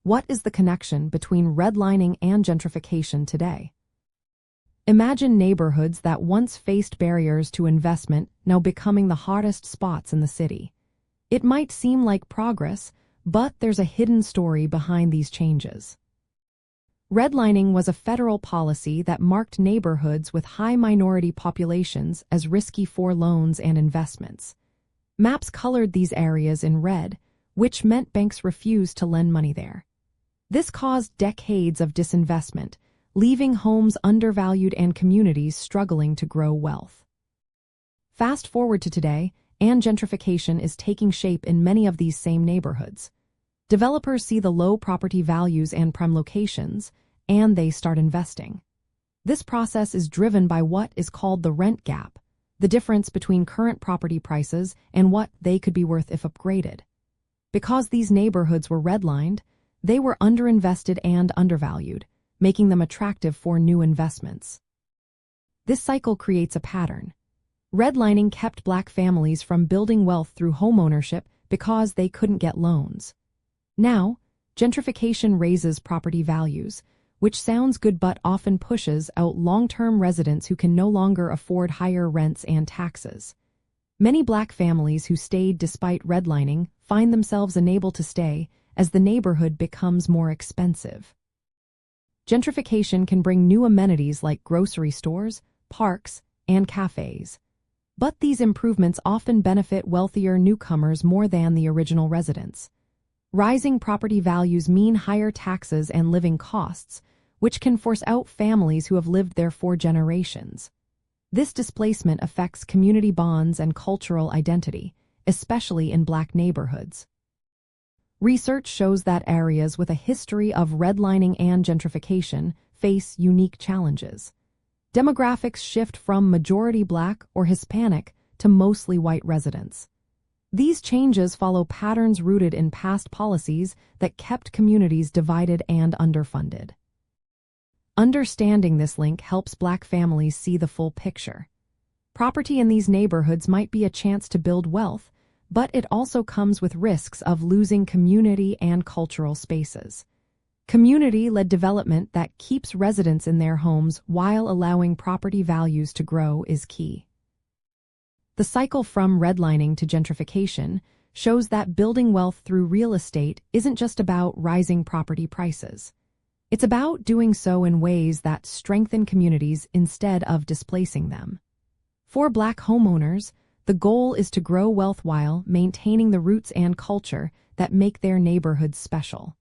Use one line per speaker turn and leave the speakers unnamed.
What is the connection between redlining and gentrification today? Imagine neighborhoods that once faced barriers to investment now becoming the hottest spots in the city. It might seem like progress, but there's a hidden story behind these changes. Redlining was a federal policy that marked neighborhoods with high minority populations as risky for loans and investments. Maps colored these areas in red, which meant banks refused to lend money there. This caused decades of disinvestment, leaving homes undervalued and communities struggling to grow wealth. Fast forward to today, and gentrification is taking shape in many of these same neighborhoods. Developers see the low property values and prime locations, and they start investing. This process is driven by what is called the rent gap, the difference between current property prices and what they could be worth if upgraded. Because these neighborhoods were redlined, they were underinvested and undervalued, making them attractive for new investments. This cycle creates a pattern. Redlining kept Black families from building wealth through homeownership because they couldn't get loans. Now, gentrification raises property values, which sounds good but often pushes out long-term residents who can no longer afford higher rents and taxes. Many Black families who stayed despite redlining find themselves unable to stay as the neighborhood becomes more expensive. Gentrification can bring new amenities like grocery stores, parks, and cafes. But these improvements often benefit wealthier newcomers more than the original residents. Rising property values mean higher taxes and living costs, which can force out families who have lived there for generations. This displacement affects community bonds and cultural identity, especially in Black neighborhoods. Research shows that areas with a history of redlining and gentrification face unique challenges. Demographics shift from majority Black or Hispanic to mostly white residents. These changes follow patterns rooted in past policies that kept communities divided and underfunded. Understanding this link helps Black families see the full picture. Property in these neighborhoods might be a chance to build wealth, but it also comes with risks of losing community and cultural spaces. Community-led development that keeps residents in their homes while allowing property values to grow is key. The cycle from redlining to gentrification shows that building wealth through real estate isn't just about rising property prices. It's about doing so in ways that strengthen communities instead of displacing them. For Black homeowners, the goal is to grow wealth while maintaining the roots and culture that make their neighborhoods special.